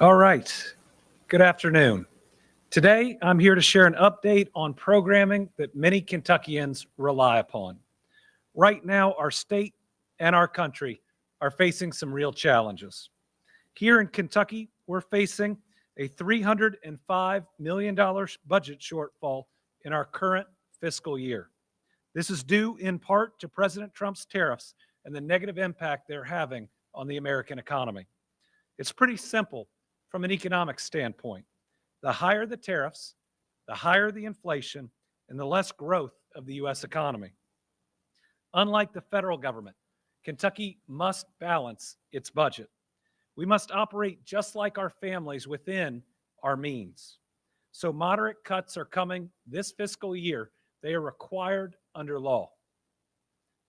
All right. Good afternoon. Today, I'm here to share an update on programming that many Kentuckians rely upon. Right now, our state and our country are facing some real challenges. Here in Kentucky, we're facing a $305 million budget shortfall in our current fiscal year. This is due in part to President Trump's tariffs and the negative impact they're having on the American economy. It's pretty simple from an economic standpoint. The higher the tariffs, the higher the inflation, and the less growth of the U.S. economy. Unlike the federal government, Kentucky must balance its budget. We must operate just like our families within our means. So moderate cuts are coming this fiscal year. They are required under law.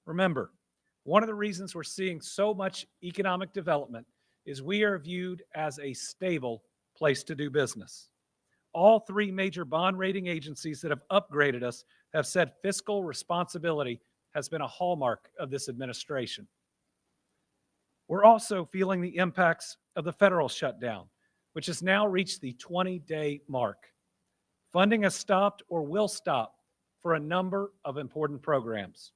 Remember, one of the reasons we're seeing so much economic development is we are viewed as a stable place to do business. All three major bond rating agencies that have upgraded us have said fiscal responsibility has been a hallmark of this administration. We're also feeling the impacts of the federal shutdown, which has now reached the 20-day mark. Funding has stopped or will stop for a number of important programs.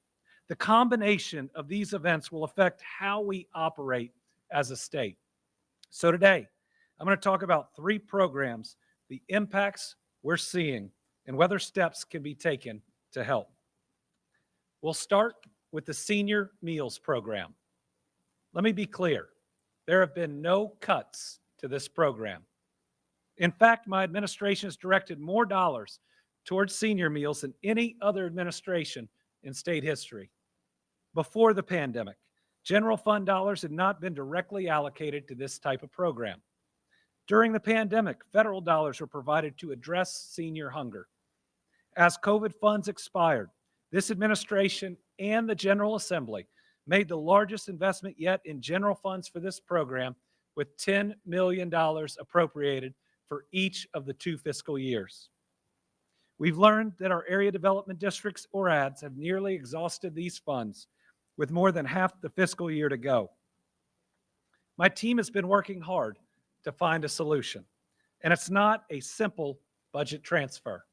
The combination of these events will affect how we operate as a state. So today, I'm going to talk about three programs, the impacts we're seeing, and whether steps can be taken to help. We'll start with the Senior Meals Program. Let me be clear, there have been no cuts to this program. In fact, my administration has directed more dollars towards senior meals than any other administration in state history. Before the pandemic, general fund dollars had not been directly allocated to this type of program. During the pandemic, federal dollars were provided to address senior hunger. As COVID funds expired, this administration and the General Assembly made the largest investment yet in general funds for this program, with $10 million appropriated for each of the 2 fiscal years. We've learned that our area development districts, or ADS, have nearly exhausted these funds, with more than half the fiscal year to go. My team has been working hard to find a solution, and it's not a simple budget transfer.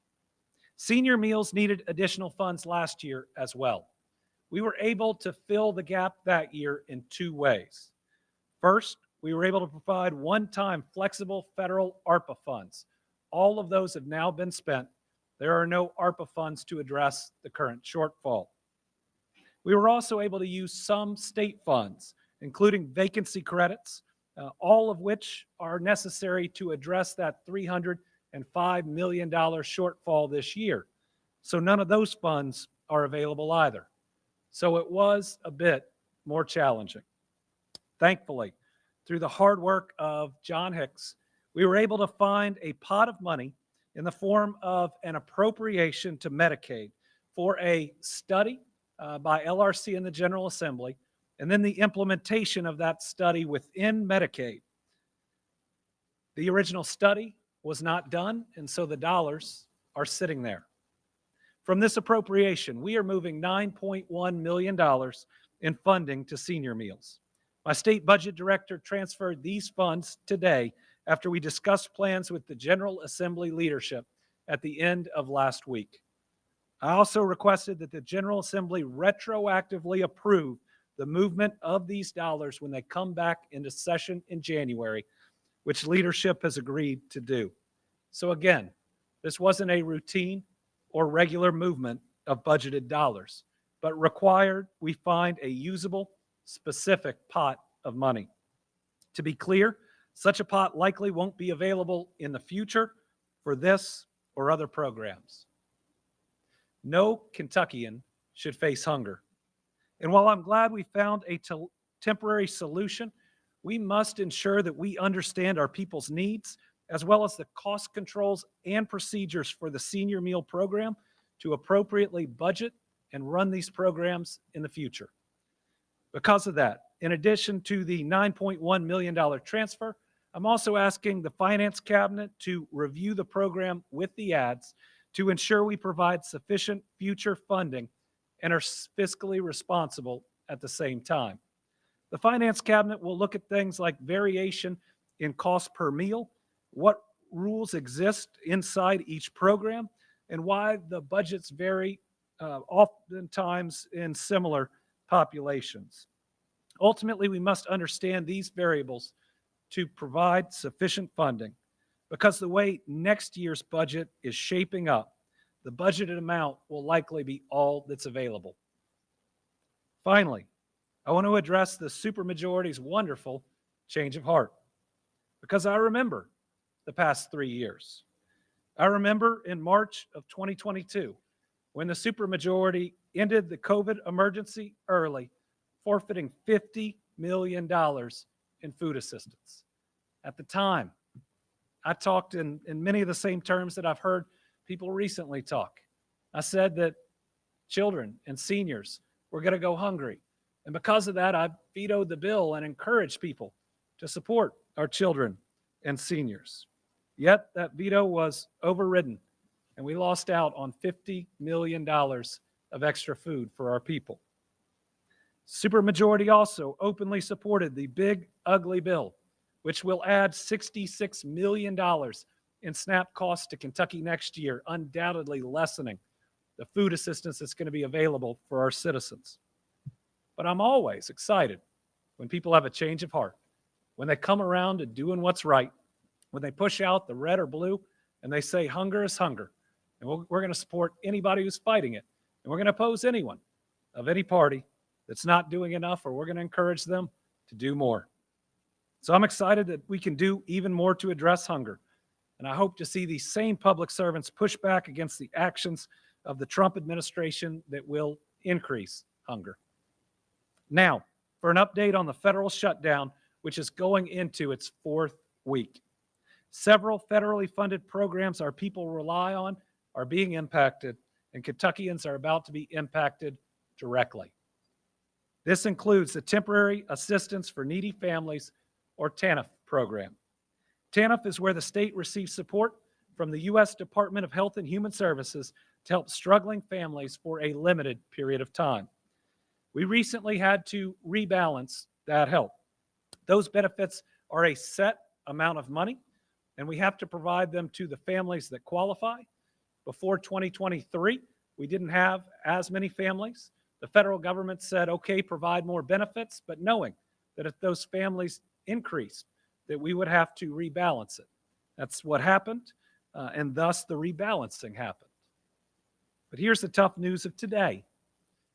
Senior meals needed additional funds last year as well. We were able to fill the gap that year in 2 ways. First, we were able to provide one-time flexible federal ARPA funds. All of those have now been spent. There are no ARPA funds to address the current shortfall. We were also able to use some state funds, including vacancy credits, all of which are necessary to address that $305 million shortfall this year. So none of those funds are available either. So it was a bit more challenging. Thankfully, through the hard work of John Hicks, we were able to find a pot of money in the form of an appropriation to Medicaid for a study by LRC and the General Assembly, and then the implementation of that study within Medicaid. The original study was not done, and so the dollars are sitting there. From this appropriation, we are moving $9.1 million in funding to senior meals. My state budget director transferred these funds today after we discussed plans with the General Assembly leadership at the end of last week. I also requested that the General Assembly retroactively approve the movement of these dollars when they come back into session in January, which leadership has agreed to do. So again, this wasn't a routine or regular movement of budgeted dollars, but required we find a usable, specific pot of money. To be clear, such a pot likely won't be available in the future for this or other programs. No Kentuckian should face hunger. And while I'm glad we found a temporary solution, we must ensure that we understand our people's needs, as well as the cost controls and procedures for the senior meal program to appropriately budget and run these programs in the future. Because of that, in addition to the $9.1 million transfer, I'm also asking the Finance Cabinet to review the program with the ADS to ensure we provide sufficient future funding and are fiscally responsible at the same time. The Finance Cabinet will look at things like variation in cost per meal, what rules exist inside each program, and why the budgets vary oftentimes in similar populations. Ultimately, we must understand these variables to provide sufficient funding, because the way next year's budget is shaping up, the budgeted amount will likely be all that's available. Finally, I want to address the supermajority's wonderful change of heart, because I remember the past 3 years. I remember in March of 2022, when the supermajority ended the COVID emergency early, forfeiting $50 million in food assistance. At the time, I talked in many of the same terms that I've heard people recently talk. I said that children and seniors were going to go hungry. And because of that, I vetoed the bill and encouraged people to support our children and seniors. Yet that veto was overridden, and we lost out on $50 million of extra food for our people. Supermajority also openly supported the big, ugly bill, which will add $66 million in SNAP costs to Kentucky next year, undoubtedly lessening the food assistance that's going to be available for our citizens. But I'm always excited when people have a change of heart, when they come around to doing what's right, when they push out the red or blue and they say hunger is hunger, and we're going to support anybody who's fighting it, and we're going to oppose anyone of any party that's not doing enough, or we're going to encourage them to do more. So I'm excited that we can do even more to address hunger, and I hope to see these same public servants push back against the actions of the Trump administration that will increase hunger. Now, for an update on the federal shutdown, which is going into its 4th week. Several federally funded programs our people rely on are being impacted, and Kentuckians are about to be impacted directly. This includes the Temporary Assistance for Needy Families, or TANF program. TANF is where the state receives support from the U.S. Department of Health and Human Services to help struggling families for a limited period of time. We recently had to rebalance that help. Those benefits are a set amount of money, and we have to provide them to the families that qualify. Before 2023, we didn't have as many families. The federal government said, okay, provide more benefits, but knowing that if those families increased, that we would have to rebalance it. That's what happened, and thus the rebalancing happened. But here's the tough news of today.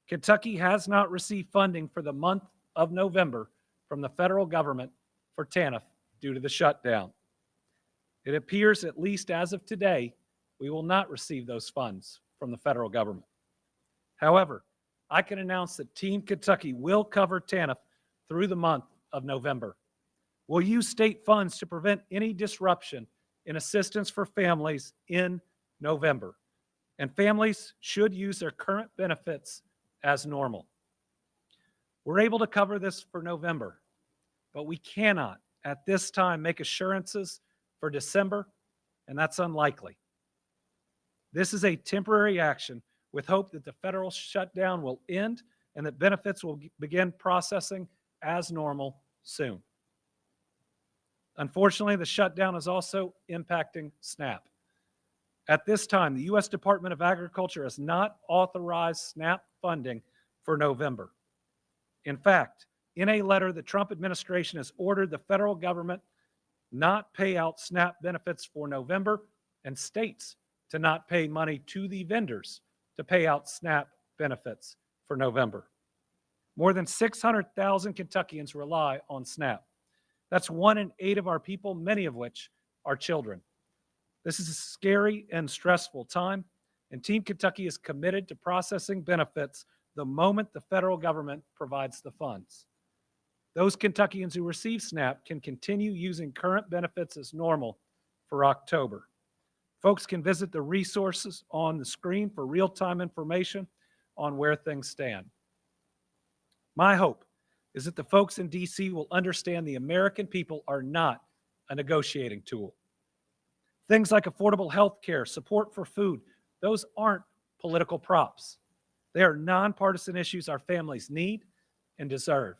Kentucky has not received funding for the month of November from the federal government for TANF due to the shutdown. It appears, at least as of today, we will not receive those funds from the federal government. However, I can announce that Team Kentucky will cover TANF through the month of November. We'll use state funds to prevent any disruption in assistance for families in November. And families should use their current benefits as normal. We're able to cover this for November, but we cannot at this time make assurances for December, and that's unlikely. This is a temporary action with hope that the federal shutdown will end and that benefits will begin processing as normal soon. Unfortunately, the shutdown is also impacting SNAP. At this time, the U.S. Department of Agriculture has not authorized SNAP funding for November. In fact, in a letter, the Trump administration has ordered the federal government not pay out SNAP benefits for November, and states to not pay money to the vendors to pay out SNAP benefits for November. More than 600,000 Kentuckians rely on SNAP. That's 1 in 8 of our people, many of which are children. This is a scary and stressful time, and Team Kentucky is committed to processing benefits the moment the federal government provides the funds. Those Kentuckians who receive SNAP can continue using current benefits as normal for October. Folks can visit the resources on the screen for real-time information on where things stand. My hope is that the folks in D.C. will understand the American people are not a negotiating tool. Things like affordable health care, support for food, those aren't political props. They are nonpartisan issues our families need and deserve.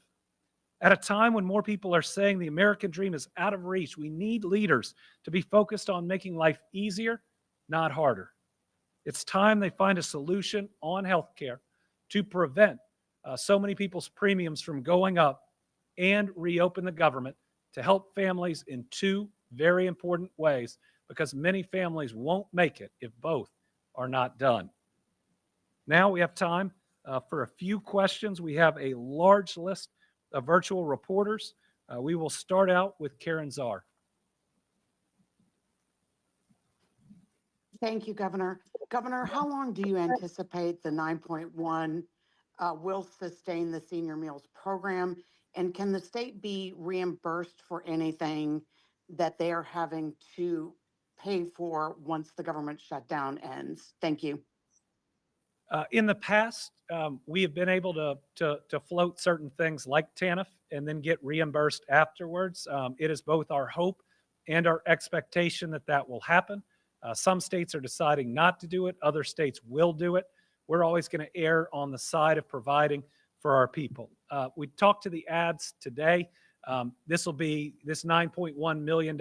At a time when more people are saying the American dream is out of reach, we need leaders to be focused on making life easier, not harder. It's time they find a solution on healthcare to prevent so many people's premiums from going up and reopen the government to help families in two very important ways, because many families won't make it if both are not done. Now we have time for a few questions. We have a large list of virtual reporters. We will start out with Karen Czar. Thank you, Governor. Governor, how long do you anticipate the 9.1 will sustain the senior meals program? And can the state be reimbursed for anything that they are having to pay for once the government shutdown ends? Thank you. In the past, we have been able to float certain things like TANF and then get reimbursed afterwards. It is both our hope and our expectation that that will happen. Some states are deciding not to do it. Other states will do it. We're always going to err on the side of providing for our people. We talked to the ads today. This $9.1 million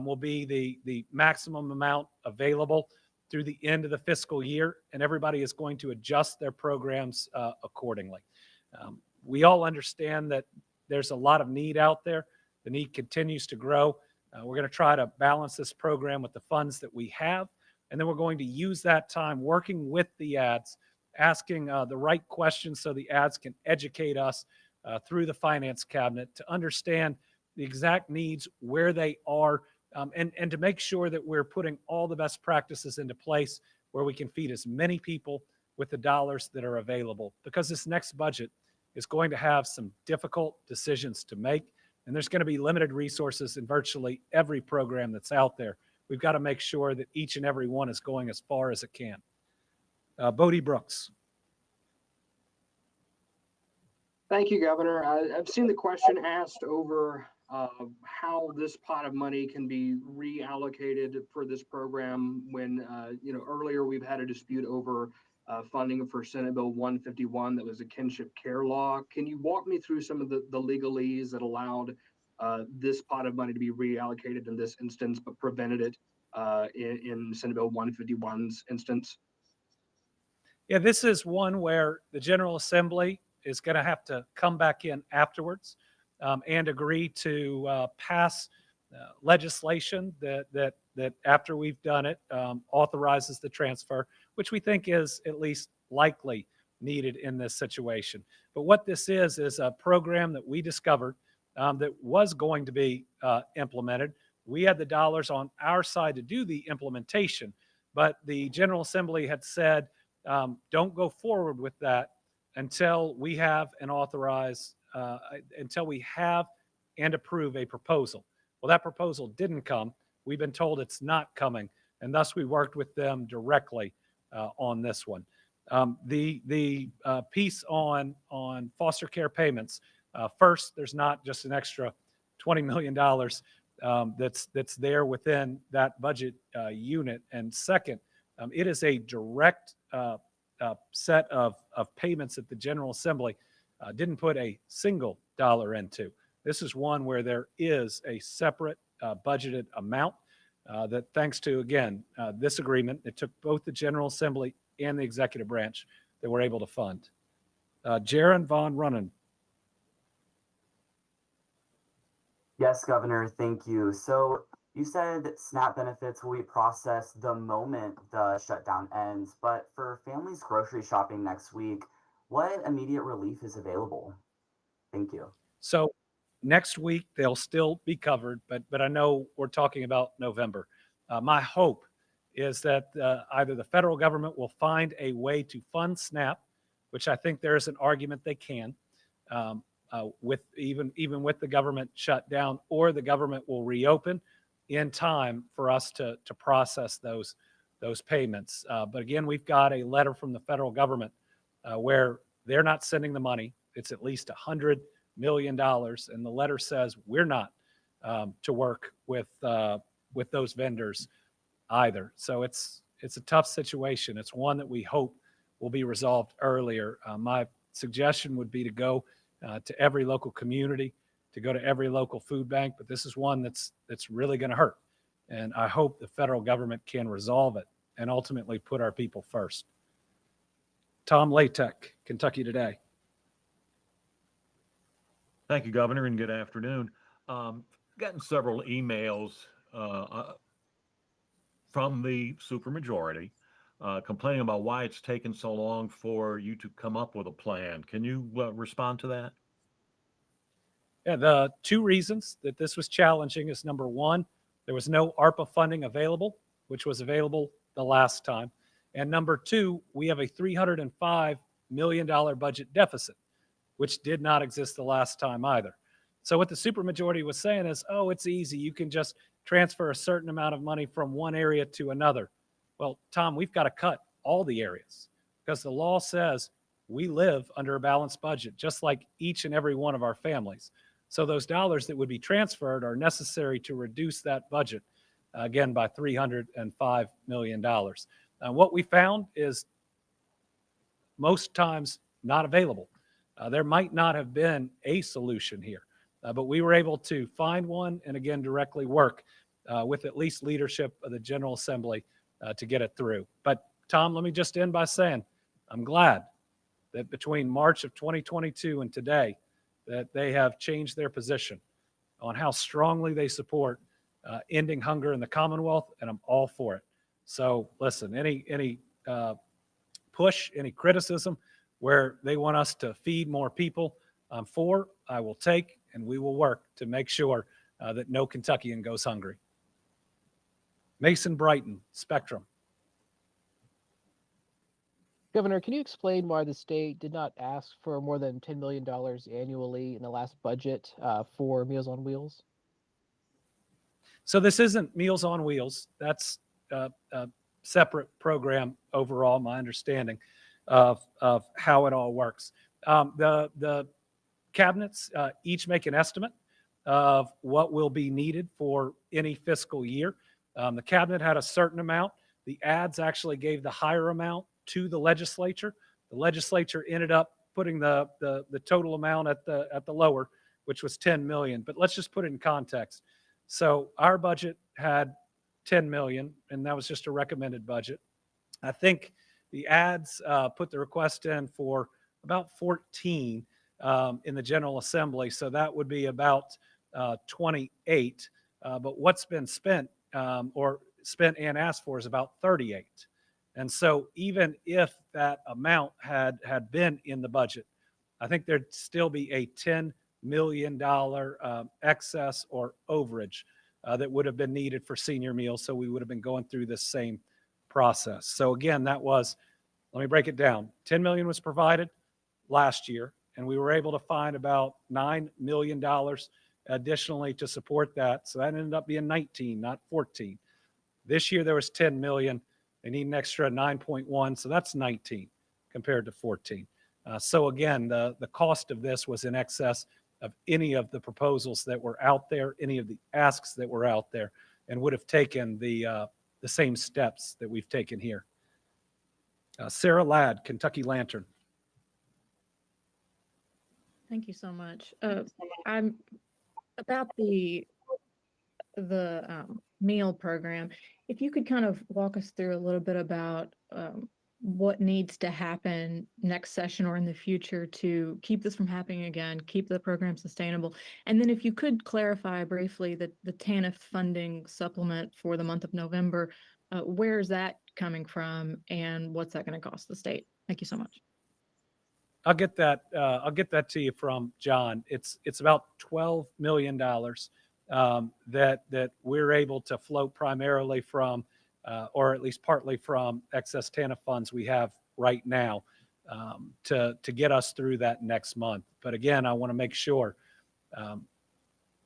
will be the maximum amount available through the end of the fiscal year, and everybody is going to adjust their programs accordingly. We all understand that there's a lot of need out there. The need continues to grow. We're going to try to balance this program with the funds that we have, and then we're going to use that time working with the ads, asking the right questions so the ads can educate us through the finance cabinet to understand the exact needs, where they are, and to make sure that we're putting all the best practices into place where we can feed as many people with the dollars that are available. Because this next budget is going to have some difficult decisions to make, and there's going to be limited resources in virtually every program that's out there. We've got to make sure that each and every one is going as far as it can. Bodie Brooks. Thank you, Governor. I've seen the question asked over how this pot of money can be reallocated for this program when, earlier we've had a dispute over funding for Senate Bill 151 that was a kinship care law. Can you walk me through some of the legalese that allowed this pot of money to be reallocated in this instance, but prevented it in Senate Bill 151's instance? Yeah, this is one where the General Assembly is going to have to come back in afterwards and agree to pass legislation that after we've done it authorizes the transfer, which we think is at least likely needed in this situation. But what this is a program that we discovered that was going to be implemented. We had the dollars on our side to do the implementation, but the General Assembly had said, don't go forward with that until we have and approve a proposal. Well, that proposal didn't come. We've been told it's not coming, and thus we worked with them directly on this one. The piece on foster care payments, first, there's not just an extra $20 million that's there within that budget unit, and second, it is a direct set of payments that the General Assembly didn't put a single dollar into. This is one where there is a separate budgeted amount that, thanks to, again, this agreement, it took both the General Assembly and the executive branch that were able to fund. Jaron Von Runnen. Yes, Governor, thank you. So you said SNAP benefits will be processed the moment the shutdown ends, but for families grocery shopping next week, what immediate relief is available? Thank you. So next week, they'll still be covered, but I know we're talking about November. My hope is that either the federal government will find a way to fund SNAP, which I think there is an argument they can, with even with the government shut down, or the government will reopen in time for us to process those payments. But again, we've got a letter from the federal government where they're not sending the money. It's at least $100 million, and the letter says we're not to work with those vendors either. So it's a tough situation. It's one that we hope will be resolved earlier. My suggestion would be to go to every local community, to go to every local food bank, but this is one that's really going to hurt. And I hope the federal government can resolve it and ultimately put our people first. Tom Latek, Kentucky Today. Thank you, Governor, and good afternoon. Gotten several emails from the supermajority complaining about why it's taken so long for you to come up with a plan. Can you respond to that? Yeah, the two reasons that this was challenging is, number one, there was no ARPA funding available, which was available the last time. And number two, we have a $305 million budget deficit, which did not exist the last time either. So what the supermajority was saying is, oh, it's easy. You can just transfer a certain amount of money from one area to another. Well, Tom, we've got to cut all the areas because the law says we live under a balanced budget, just like each and every one of our families. So those dollars that would be transferred are necessary to reduce that budget, again, by $305 million. What we found is most times not available. There might not have been a solution here, but we were able to find one and, again, directly work with at least leadership of the General Assembly to get it through. But, Tom, let me just end by saying I'm glad that between March of 2022 and today, that they have changed their position on how strongly they support ending hunger in the Commonwealth, and I'm all for it. So listen, any push, any criticism where they want us to feed more people, I'm for, I will take, and we will work to make sure that no Kentuckian goes hungry. Mason Brighton, Spectrum. Governor, can you explain why the state did not ask for more than $10 million annually in the last budget for Meals on Wheels? So this isn't Meals on Wheels. That's a separate program overall, my understanding of how it all works. The cabinets each make an estimate of what will be needed for any fiscal year. The cabinet had a certain amount. The ads actually gave the higher amount to the legislature. The legislature ended up putting the total amount at the lower, which was 10 million. But let's just put it in context. So our budget had 10 million, and that was just a recommended budget. I think the ads put the request in for about 14 in the General Assembly, so that would be about 28. But what's been spent or spent and asked for is about 38. And so even if that amount had been in the budget, I think there'd still be a $10 million excess or overage that would have been needed for senior meals. So we would have been going through this same process. So again, that was, let me break it down. 10 million was provided last year, and we were able to find about $9 million additionally to support that. So that ended up being 19, not 14. This year there was 10 million. They need an extra 9.1, so that's 19 compared to 14. So again, the cost of this was in excess of any of the proposals that were out there, any of the asks that were out there, and would have taken the same steps that we've taken here. Sarah Ladd, Kentucky Lantern. Thank you so much. I'm about the meal program. If you could kind of walk us through a little bit about what needs to happen next session or in the future to keep this from happening again, keep the program sustainable. And then if you could clarify briefly the TANF funding supplement for the month of November, where is that coming from and what's that going to cost the state? Thank you so much. I'll get that to you from John. It's about $12 million that we're able to float primarily from, or at least partly from excess TANF funds we have right now to get us through that next month. But again, I want to make sure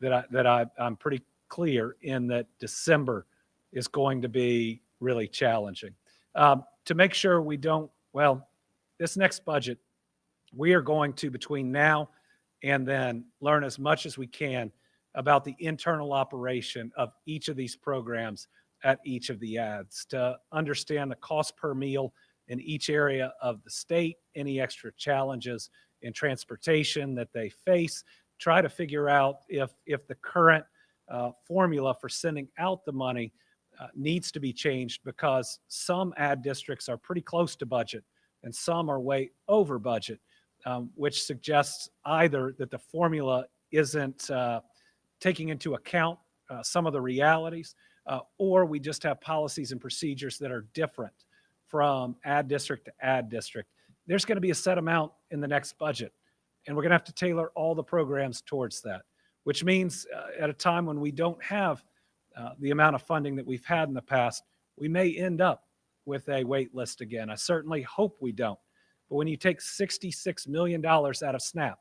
that I'm pretty clear in that December is going to be really challenging. To make sure we don't, well, this next budget, we are going to, between now and then, learn as much as we can about the internal operation of each of these programs at each of the ads to understand the cost per meal in each area of the state, any extra challenges, in transportation that they face, try to figure out if the current formula for sending out the money needs to be changed, because some ad districts are pretty close to budget and some are way over budget, which suggests either that the formula isn't taking into account some of the realities, or we just have policies and procedures that are different from ad district to ad district. There's going to be a set amount in the next budget, and we're going to have to tailor all the programs towards that, which means at a time when we don't have the amount of funding that we've had in the past, we may end up with a wait list again. I certainly hope we don't. But when you take $66 million out of SNAP,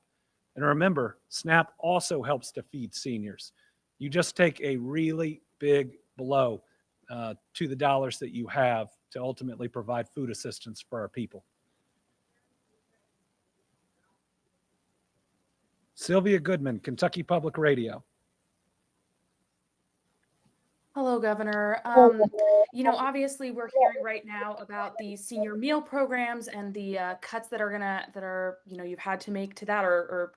and remember, SNAP also helps to feed seniors, you just take a really big blow to the dollars that you have to ultimately provide food assistance for our people. Sylvia Goodman, Kentucky Public Radio. Hello, Governor. Obviously we're hearing right now about the senior meal programs and the cuts that are you've had to make to that, or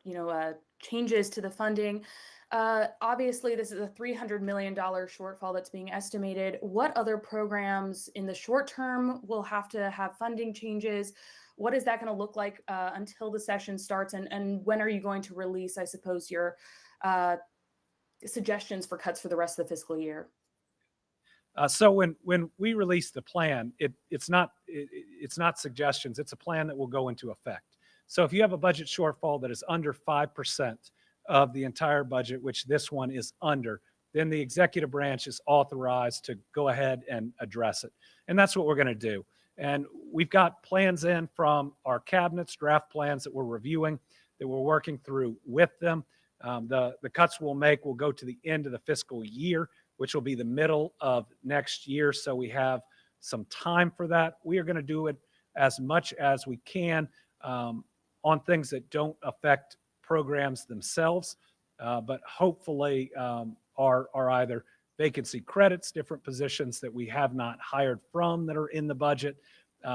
changes to the funding. Obviously, this is a $300 million shortfall that's being estimated. What other programs in the short term will have to have funding changes? What is that going to look like until the session starts? And when are you going to release, I suppose, your suggestions for cuts for the rest of the fiscal year? So when we release the plan, it's not suggestions. It's a plan that will go into effect. So if you have a budget shortfall that is under 5% of the entire budget, which this one is under, then the executive branch is authorized to go ahead and address it. And that's what we're going to do. And we've got plans in from our cabinets, draft plans that we're reviewing, that we're working through with them. The cuts we'll make will go to the end of the fiscal year, which will be the middle of next year. So we have some time for that. We are going to do it as much as we can on things that don't affect programs themselves, but hopefully are either vacancy credits, different positions that we have not hired from that are in the budget,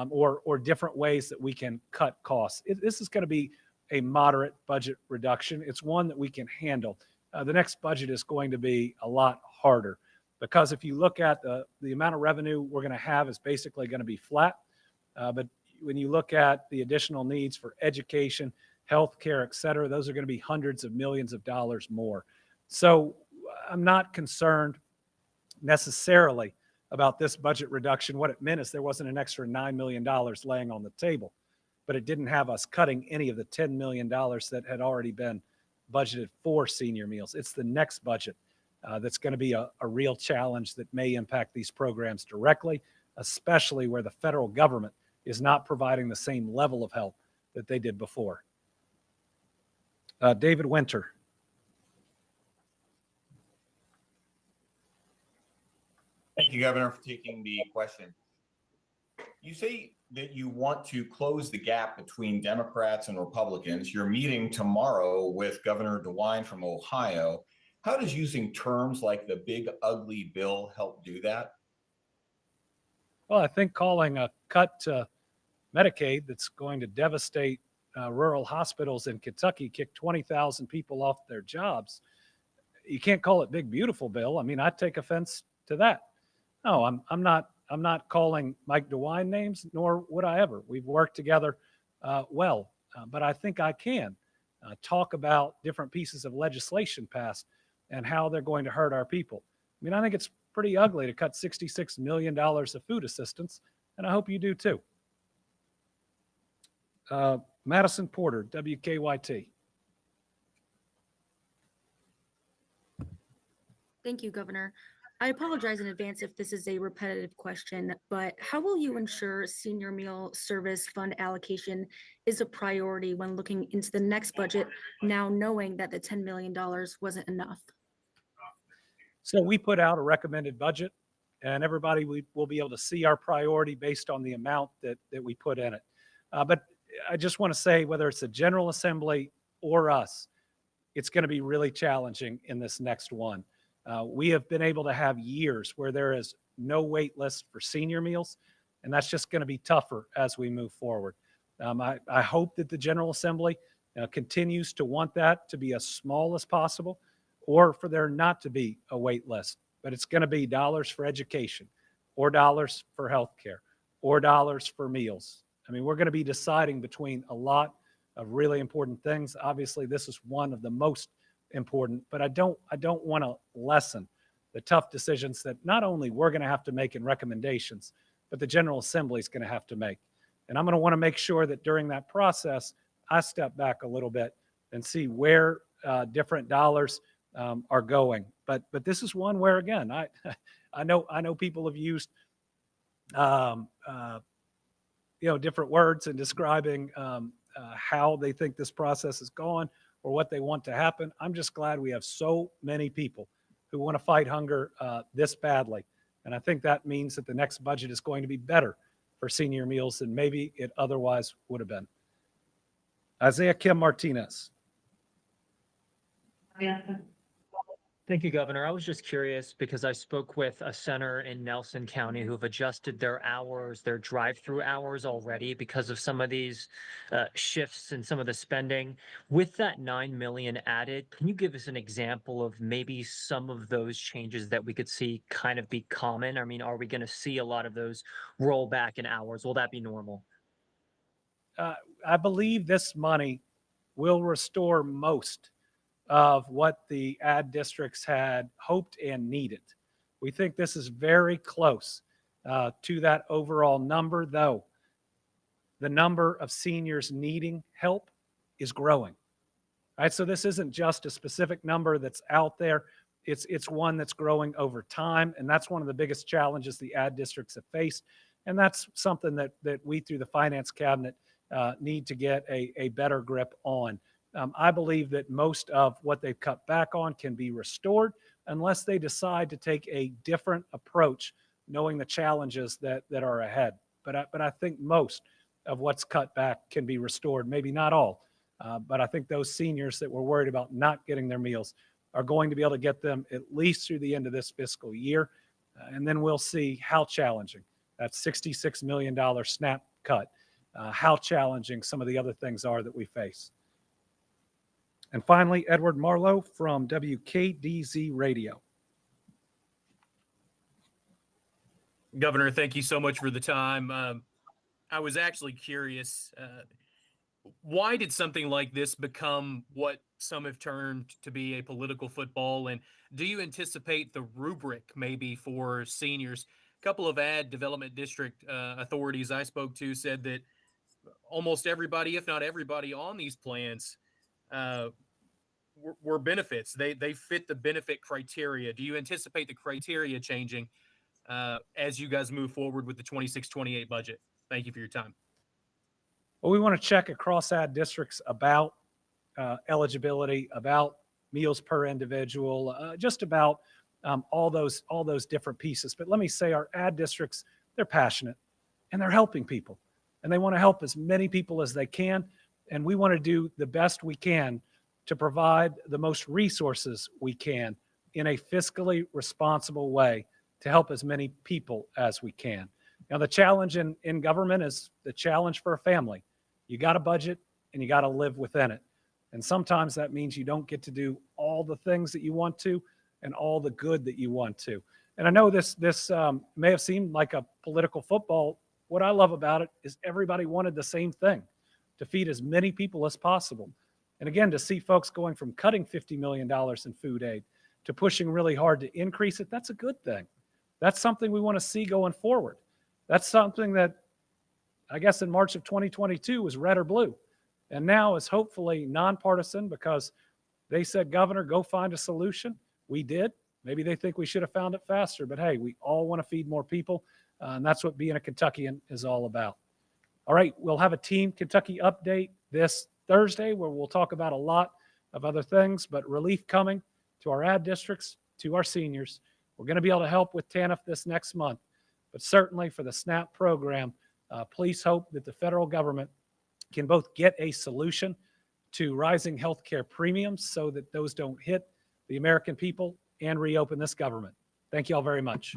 or different ways that we can cut costs. This is going to be a moderate budget reduction. It's one that we can handle. The next budget is going to be a lot harder, because if you look at the amount of revenue we're going to have is basically going to be flat. But when you look at the additional needs for education, healthcare, et cetera, those are going to be hundreds of millions of dollars more. So I'm not concerned necessarily about this budget reduction. What it meant is there wasn't an extra $9 million laying on the table, but it didn't have us cutting any of the $10 million that had already been budgeted for senior meals. It's the next budget that's going to be a real challenge that may impact these programs directly, especially where the federal government is not providing the same level of help that they did before. David Winter. Thank you, Governor, for taking the question. You say that you want to close the gap between Democrats and Republicans. You're meeting tomorrow with Governor DeWine from Ohio. How does using terms like the big ugly bill help do that? Well, I think calling a cut to Medicaid that's going to devastate rural hospitals in Kentucky, kick 20,000 people off their jobs, you can't call it big beautiful bill. I mean, I'd take offense to that. No, I'm not calling Mike DeWine names, nor would I ever. We've worked together well, but I think I can talk about different pieces of legislation passed and how they're going to hurt our people. I mean, I think it's pretty ugly to cut $66 million of food assistance, and I hope you do too. Madison Porter, WKYT. Thank you, Governor. I apologize in advance if this is a repetitive question, but how will you ensure senior meal service fund allocation is a priority when looking into the next budget, now knowing that the $10 million wasn't enough? So we put out a recommended budget, and everybody will be able to see our priority based on the amount that we put in it. But I just want to say, whether it's the General Assembly or us, it's going to be really challenging in this next one. We have been able to have years where there is no wait list for senior meals, and that's just going to be tougher as we move forward. I hope that the General Assembly continues to want that to be as small as possible, or for there not to be a wait list. But it's going to be dollars for education, or dollars for healthcare, or dollars for meals. I mean, we're going to be deciding between a lot of really important things. Obviously, this is one of the most important, but I don't want to lessen the tough decisions that not only we're going to have to make in recommendations, but the General Assembly is going to have to make. And I'm going to want to make sure that during that process, I step back a little bit and see where different dollars are going. But this is one where, again, I know people have used different words in describing how they think this process is going or what they want to happen. I'm just glad we have so many people who want to fight hunger this badly. And I think that means that the next budget is going to be better for senior meals than maybe it otherwise would have been. Isaiah Kim Martinez. Thank you, Governor. I was just curious because I spoke with a center in Nelson County who have adjusted their hours, their drive-through hours already because of some of these shifts and some of the spending. With that 9 million added, can you give us an example of maybe some of those changes that we could see kind of be common? I mean, are we going to see a lot of those roll back in hours? Will that be normal? I believe this money will restore most of what the ad districts had hoped and needed. We think this is very close to that overall number, though the number of seniors needing help is growing. All right, so this isn't just a specific number that's out there. It's one that's growing over time, and that's one of the biggest challenges the ad districts have faced, and that's something that we through the finance cabinet need to get a better grip on. I believe that most of what they've cut back on can be restored unless they decide to take a different approach, knowing the challenges that are ahead. But I think most of what's cut back can be restored, maybe not all. But I think those seniors that were worried about not getting their meals are going to be able to get them at least through the end of this fiscal year. And then we'll see how challenging that $66 million SNAP cut, how challenging some of the other things are that we face. And finally, Edward Marlowe from WKDZ Radio. Governor, thank you so much for the time. I was actually curious, why did something like this become what some have termed to be a political football? And do you anticipate the rubric maybe for seniors? A couple of ad development district authorities I spoke to said that almost everybody, if not everybody on these plans, were benefits. They fit the benefit criteria. Do you anticipate the criteria changing as you guys move forward with the 26-28 budget? Thank you for your time. Well, we want to check across ad districts about eligibility, about meals per individual, just about all those different pieces. But let me say our ad districts, they're passionate and they're helping people, and they want to help as many people as they can. And we want to do the best we can to provide the most resources we can in a fiscally responsible way to help as many people as we can. Now, the challenge in government is the challenge for a family. You got a budget and you got to live within it. And sometimes that means you don't get to do all the things that you want to and all the good that you want to. And I know this may have seemed like a political football. What I love about it is everybody wanted the same thing, to feed as many people as possible. And again, to see folks going from cutting $50 million in food aid to pushing really hard to increase it, that's a good thing. That's something we want to see going forward. That's something that I guess in March of 2022 was red or blue. And now is hopefully nonpartisan because they said, Governor, go find a solution. We did. Maybe they think we should have found it faster, but hey, we all want to feed more people. And that's what being a Kentuckian is all about. All right, we'll have a Team Kentucky update this Thursday where we'll talk about a lot of other things, but relief coming to our ad districts, to our seniors. We're going to be able to help with TANF this next month, but certainly for the SNAP program, please hope that the federal government can both get a solution to rising healthcare premiums so that those don't hit the American people and reopen this government. Thank you all very much.